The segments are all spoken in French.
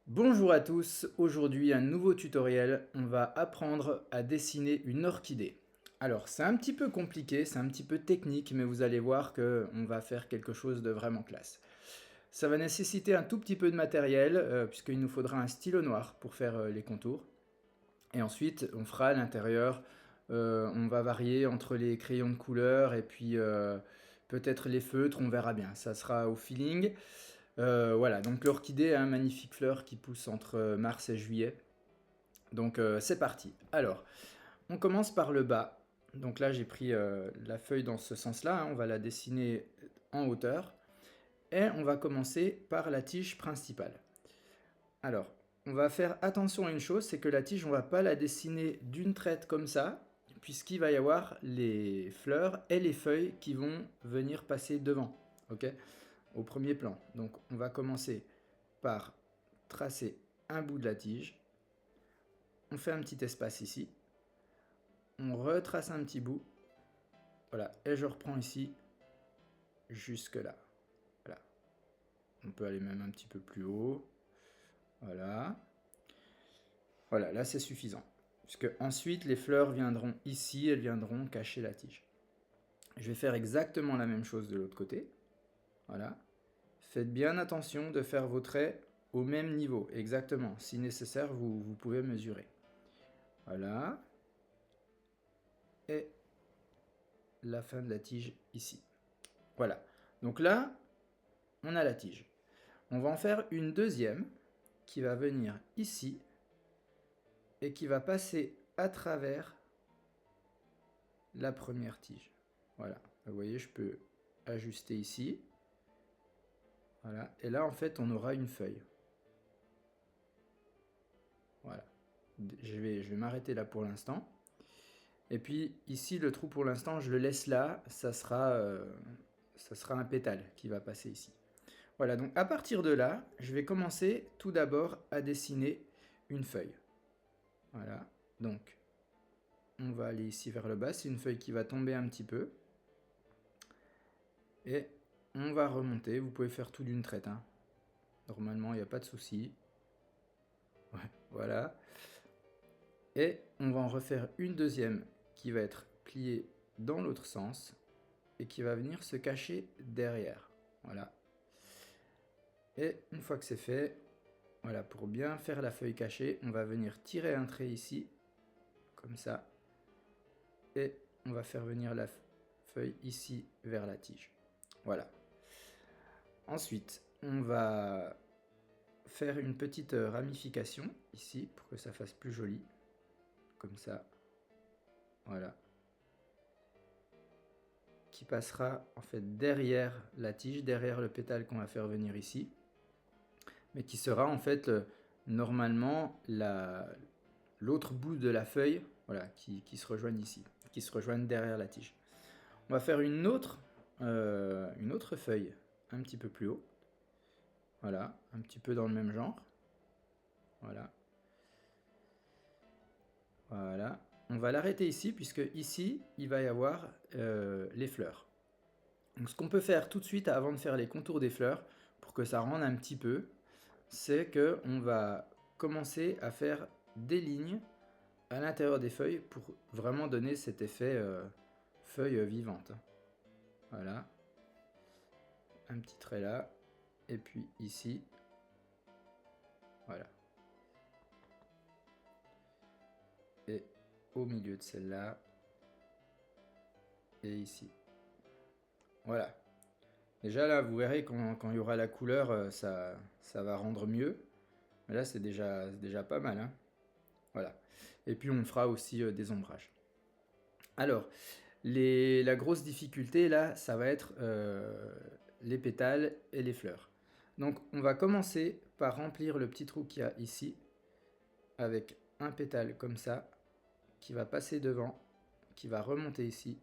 Bonjour à tous, aujourd'hui un nouveau tutoriel, on va apprendre à dessiner une orchidée. Alors c'est un petit peu compliqué, c'est un petit peu technique, mais vous allez voir que on va faire quelque chose de vraiment classe. Ça va nécessiter un tout petit peu de matériel, puisqu'il nous faudra un stylo noir pour faire les contours. Et ensuite on fera à l'intérieur, on va varier entre les crayons de couleur et puis peut-être les feutres, on verra bien, ça sera au feeling. Voilà, donc l'orchidée a un magnifique fleur qui pousse entre mars et juillet. Donc c'est parti. Alors, on commence par le bas. Donc là, j'ai pris la feuille dans ce sens-là, hein. On va la dessiner en hauteur. Et on va commencer par la tige principale. Alors, on va faire attention à une chose, c'est que la tige, on va pas la dessiner d'une traite comme ça, puisqu'il va y avoir les fleurs et les feuilles qui vont venir passer devant, ok, au premier plan. Donc, on va commencer par tracer un bout de la tige. On fait un petit espace ici. On retrace un petit bout. Voilà, et je reprends ici jusque là. Voilà. On peut aller même un petit peu plus haut. Voilà. Voilà, là c'est suffisant. Puisque ensuite les fleurs viendront ici, elles viendront cacher la tige. Je vais faire exactement la même chose de l'autre côté. Voilà. Faites bien attention de faire vos traits au même niveau, exactement. Si nécessaire, vous pouvez mesurer. Voilà. Et la fin de la tige ici. Voilà. Donc là, on a la tige. On va en faire une deuxième qui va venir ici et qui va passer à travers la première tige. Voilà. Vous voyez, je peux ajuster ici. Voilà. Et là, en fait, on aura une feuille. Voilà. Je vais m'arrêter là pour l'instant. Et puis ici, le trou pour l'instant, je le laisse là. Ça sera un pétale qui va passer ici. Voilà, donc à partir de là, je vais commencer tout d'abord à dessiner une feuille. Voilà, donc on va aller ici vers le bas, c'est une feuille qui va tomber un petit peu. Et on va remonter, vous pouvez faire tout d'une traite, hein. Normalement, il n'y a pas de souci. Ouais, voilà. Et on va en refaire une deuxième qui va être pliée dans l'autre sens et qui va venir se cacher derrière. Voilà. Et une fois que c'est fait, voilà, pour bien faire la feuille cachée, on va venir tirer un trait ici, comme ça. Et on va faire venir la feuille ici vers la tige. Voilà. Ensuite, on va faire une petite ramification ici pour que ça fasse plus joli. Comme ça. Voilà. Qui passera en fait derrière la tige, derrière le pétale qu'on va faire venir ici. Mais qui sera en fait normalement l'autre bout de la feuille, voilà, qui se rejoignent ici, qui se rejoignent derrière la tige. On va faire une autre feuille un petit peu plus haut. Voilà, un petit peu dans le même genre. Voilà. Voilà. On va l'arrêter ici, puisque ici, il va y avoir les fleurs. Donc ce qu'on peut faire tout de suite avant de faire les contours des fleurs, pour que ça rende un petit peu, c'est qu'on va commencer à faire des lignes à l'intérieur des feuilles pour vraiment donner cet effet feuille vivante. Voilà. Un petit trait là. Et puis ici. Voilà. Et au milieu de celle-là. Et ici. Voilà. Déjà là, vous verrez quand il y aura la couleur, ça va rendre mieux. Mais là, c'est déjà pas mal, hein. Voilà. Et puis on fera aussi des ombrages. Alors, la grosse difficulté là, ça va être les pétales et les fleurs. Donc on va commencer par remplir le petit trou qu'il y a ici avec un pétale comme ça qui va passer devant, qui va remonter ici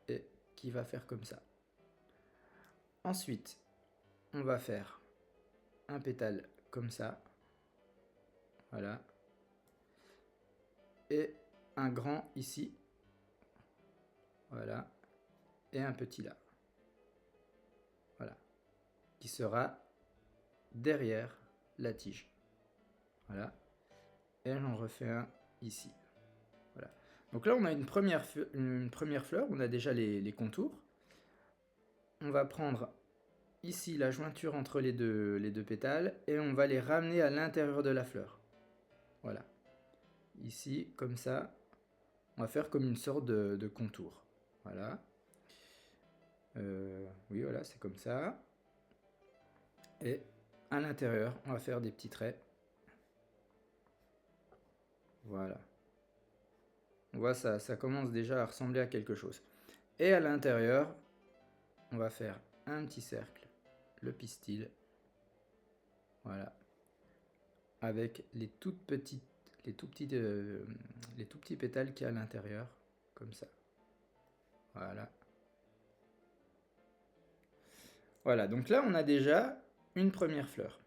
et qui va faire comme ça. Ensuite, on va faire un pétale comme ça. Voilà. Et un grand ici. Voilà. Et un petit là. Voilà. Qui sera derrière la tige. Voilà. Et j'en refais un ici. Voilà. Donc là, on a une première fleur, on a déjà les contours. On va prendre ici la jointure entre les deux pétales et on va les ramener à l'intérieur de la fleur. Voilà. Ici, comme ça, on va faire comme une sorte de contour. Voilà. Oui, voilà, c'est comme ça. Et à l'intérieur, on va faire des petits traits. Voilà. On voit ça commence déjà à ressembler à quelque chose. Et à l'intérieur, on va faire un petit cercle, le pistil. Voilà. Avec les tout petits pétales qu'il y a à l'intérieur, comme ça. Voilà. Voilà, donc là on a déjà une première fleur.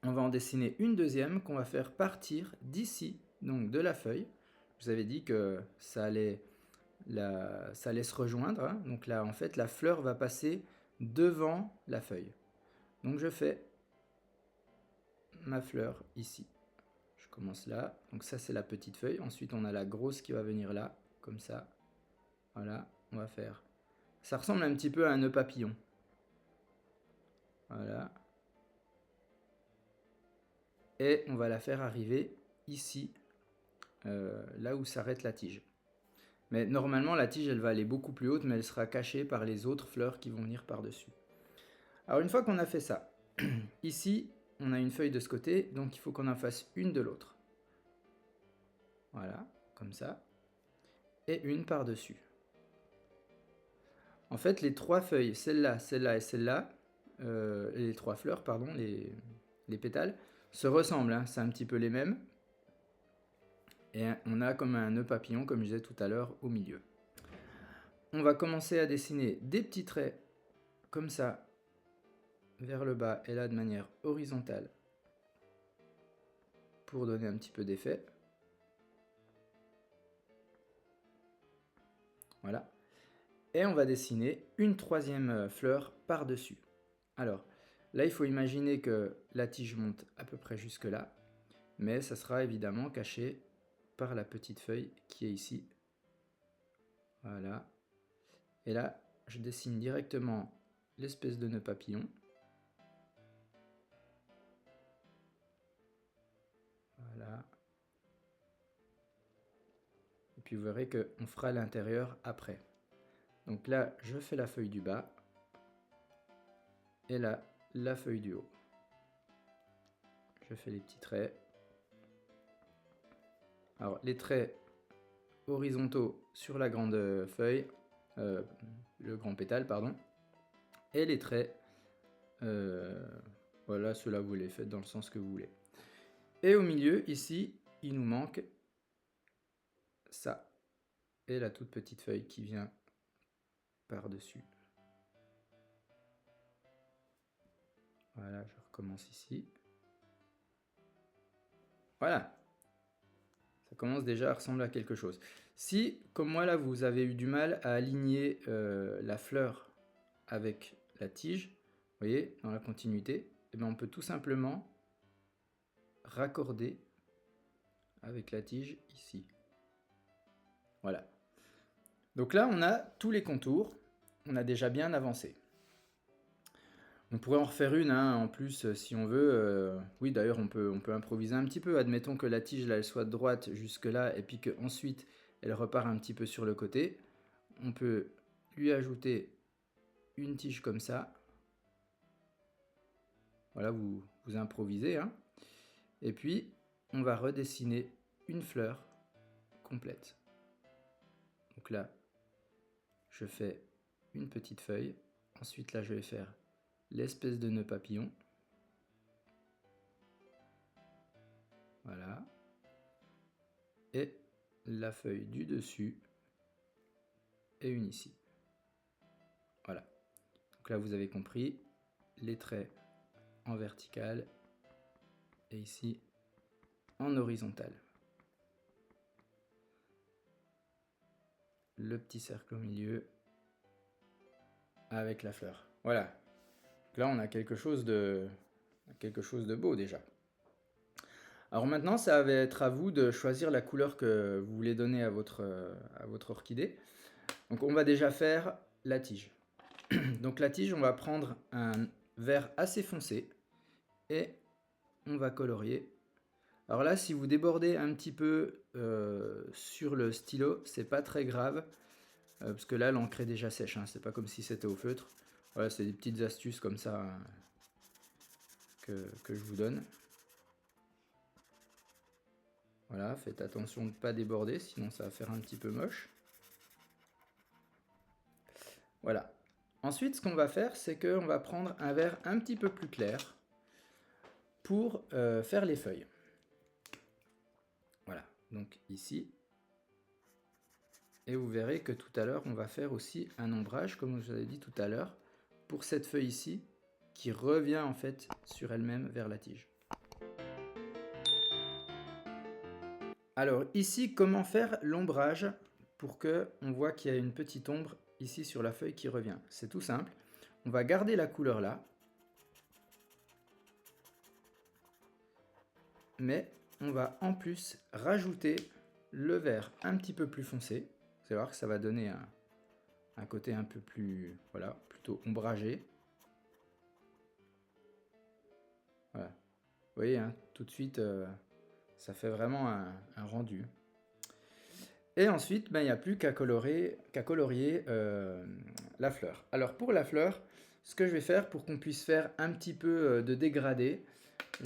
On va en dessiner une deuxième qu'on va faire partir d'ici, donc de la feuille. Je vous avais dit que ça allait se rejoindre, hein. Donc là en fait la fleur va passer devant la feuille. Donc je fais ma fleur ici. Je commence là, donc ça c'est la petite feuille. Ensuite on a la grosse qui va venir là, comme ça. Voilà, on va faire. Ça ressemble un petit peu à un nœud papillon. Voilà. Et on va la faire arriver ici, là où s'arrête la tige. Mais normalement la tige elle va aller beaucoup plus haute, mais elle sera cachée par les autres fleurs qui vont venir par-dessus. Alors une fois qu'on a fait ça, ici on a une feuille de ce côté, donc il faut qu'on en fasse une de l'autre. Voilà, comme ça. Et une par-dessus. En fait, les trois feuilles, celle-là, celle-là et celle-là, les trois fleurs, pardon, les pétales, se ressemblent, hein, c'est un petit peu les mêmes. Et on a comme un nœud papillon, comme je disais tout à l'heure, au milieu. On va commencer à dessiner des petits traits, comme ça, vers le bas, et là de manière horizontale, pour donner un petit peu d'effet. Voilà. Et on va dessiner une troisième fleur par-dessus. Alors, là, il faut imaginer que la tige monte à peu près jusque là, mais ça sera évidemment caché par la petite feuille qui est ici. Voilà. Et là, je dessine directement l'espèce de nœud papillon. Voilà. Et puis vous verrez qu'on fera l'intérieur après. Donc là, je fais la feuille du bas. Et là, la feuille du haut. Je fais les petits traits. Alors, les traits horizontaux sur la grande feuille, le grand pétale, pardon. Et les traits, voilà, ceux-là vous les faites dans le sens que vous voulez. Et au milieu, ici, il nous manque ça. Et la toute petite feuille qui vient par-dessus. Voilà, je recommence ici. Voilà. Ça commence déjà à ressembler à quelque chose. Si, comme moi là, vous avez eu du mal à aligner la fleur avec la tige, vous voyez, dans la continuité, eh bien, on peut tout simplement raccorder avec la tige ici. Voilà. Donc là, on a tous les contours. On a déjà bien avancé. On pourrait en refaire une, hein, en plus, si on veut. Oui, d'ailleurs, on peut improviser un petit peu. Admettons que la tige, là, elle soit droite jusque-là, et puis qu'ensuite, elle repart un petit peu sur le côté. On peut lui ajouter une tige comme ça. Voilà, vous improvisez, hein. Et puis, on va redessiner une fleur complète. Donc là, je fais une petite feuille. Ensuite, là, je vais faire l'espèce de nœud papillon. Voilà. Et la feuille du dessus. Et une ici. Voilà. Donc là, vous avez compris, les traits en vertical et ici en horizontal. Le petit cercle au milieu avec la fleur. Voilà. Donc là, on a quelque chose quelque chose de beau déjà. Alors maintenant, ça va être à vous de choisir la couleur que vous voulez donner à votre orchidée. Donc on va déjà faire la tige. Donc la tige, on va prendre un vert assez foncé et on va colorier. Alors là, si vous débordez un petit peu sur le stylo, c'est pas très grave, parce que là, l'encre est déjà sèche, hein, c'est pas comme si c'était au feutre. Voilà, c'est des petites astuces comme ça que je vous donne. Voilà, faites attention de ne pas déborder, sinon ça va faire un petit peu moche. Voilà. Ensuite, ce qu'on va faire, c'est qu'on va prendre un vert un petit peu plus clair pour faire les feuilles. Voilà, donc ici. Et vous verrez que tout à l'heure, on va faire aussi un ombrage, comme je vous avais dit tout à l'heure, pour cette feuille ici, qui revient en fait sur elle-même vers la tige. Alors ici, comment faire l'ombrage pour que on voit qu'il y a une petite ombre ici sur la feuille qui revient? C'est tout simple. On va garder la couleur là, mais on va en plus rajouter le vert un petit peu plus foncé. Vous allez voir que ça va donner un côté un peu plus, voilà, plutôt ombragé. Voilà. Vous voyez, hein, tout de suite, ça fait vraiment un rendu. Et ensuite, ben, il n'y a plus qu'à colorier la fleur. Alors pour la fleur, ce que je vais faire pour qu'on puisse faire un petit peu de dégradé,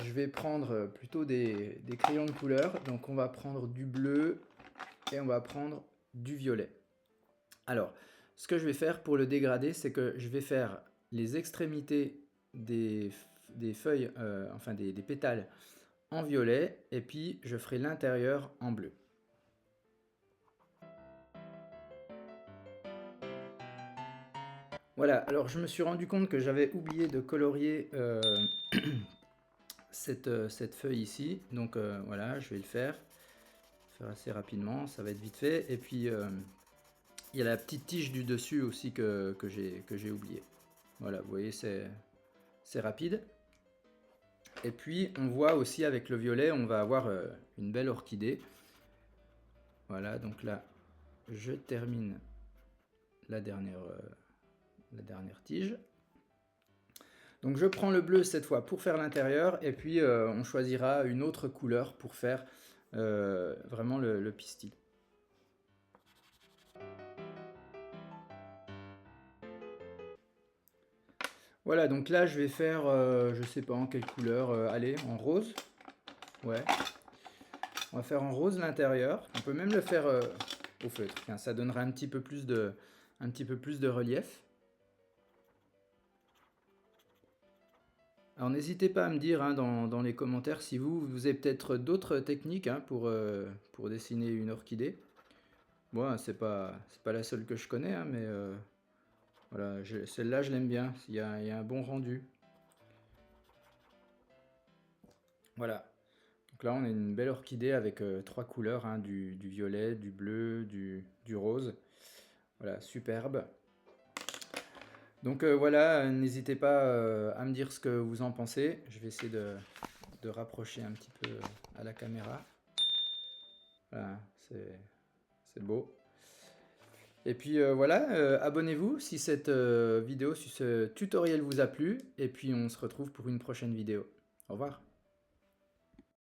je vais prendre plutôt des crayons de couleur. Donc on va prendre du bleu et on va prendre du violet. Alors, ce que je vais faire pour le dégradé, c'est que je vais faire les extrémités des feuilles, enfin des pétales en violet, et puis je ferai l'intérieur en bleu. Voilà, alors je me suis rendu compte que j'avais oublié de colorier cette feuille ici, donc voilà, je vais le faire assez rapidement, ça va être vite fait, et puis il y a la petite tige du dessus aussi que j'ai oublié. Voilà, vous voyez, c'est rapide. Et puis on voit aussi avec le violet, on va avoir une belle orchidée. Voilà, donc là, je termine la dernière tige. Donc je prends le bleu cette fois pour faire l'intérieur, et puis on choisira une autre couleur pour faire vraiment le pistil. Voilà, donc là je vais faire, je sais pas en quelle couleur, allez, en rose. Ouais. On va faire en rose l'intérieur. On peut même le faire au feutre. Tiens, ça donnera un petit peu plus de relief. Alors n'hésitez pas à me dire hein, dans les commentaires si vous avez peut-être d'autres techniques hein, pour dessiner une orchidée. Moi, c'est pas la seule que je connais, hein, mais voilà, celle-là je l'aime bien. Il y a un bon rendu. Voilà. Donc là, on a une belle orchidée avec trois couleurs, hein, du violet, du bleu, du rose. Voilà, superbe. Donc voilà, n'hésitez pas à me dire ce que vous en pensez. Je vais essayer de rapprocher un petit peu à la caméra. Voilà, c'est beau. Et puis voilà, abonnez-vous si cette vidéo, si ce tutoriel vous a plu. Et puis on se retrouve pour une prochaine vidéo. Au revoir.